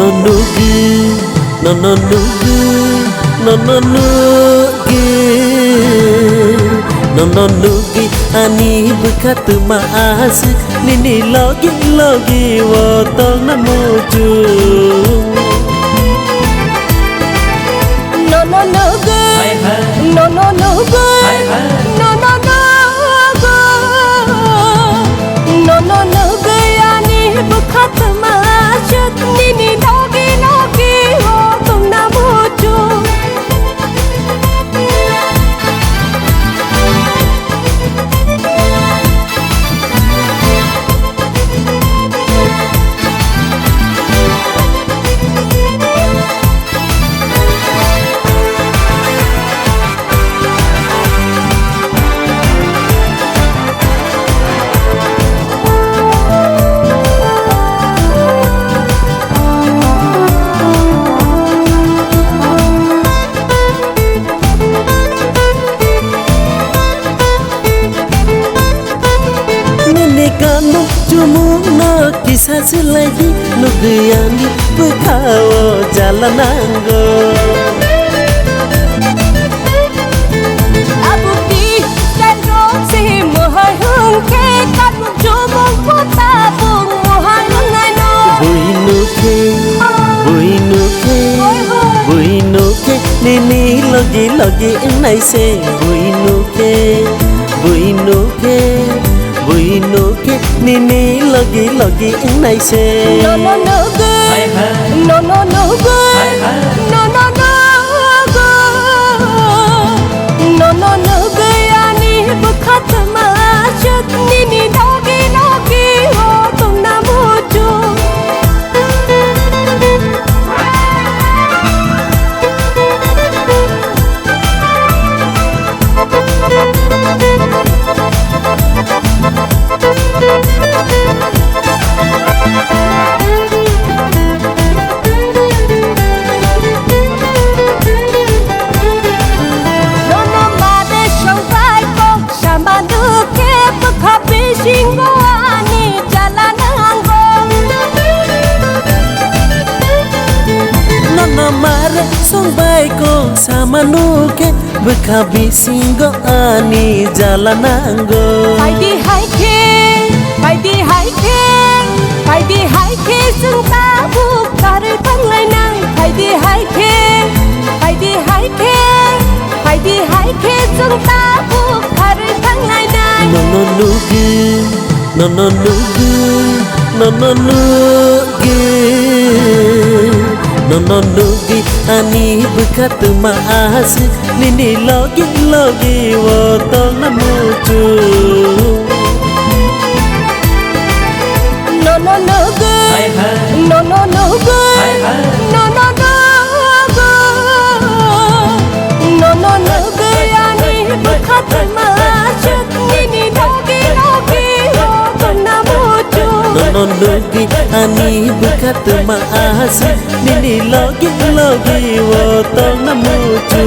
Nononugi, nononugi, nononugi, nononugi. Ani berkat maasik, nini logi wotong namuju. Nononugi, nononugi, nononugi, nononugi. Ani berkat maasik, nini logi wotong namuju. Kanu cumuk no kisah selagi nugayani berkawa jalan anggo. Abukti dan roksi mohai hungke kanu cumuk kota bung mohai ngano. Buinuke, buinuke, nini logi nai se. Buinuke, nini logi nai se. Nononugi, nononugi, nononugi, nononugi. Ani berkat maasik, nini logi wotong namuju. Mare song baiko sama nuke bekabi singgo ani jalan anggo. Paidi haike sungta bukar panglai nang. Paidi haike sungta bukar panglai nang. Nononugi, nononugi, nononugi, nononugi. Ani berkat maasik, nini logi wotong namuju. Nononugi, nononugi, nononugi, nononugi. Ani berkat maasik, nini logi wotong namuju. Nononugi, ani berkat maasik, nini logi wotong namuju.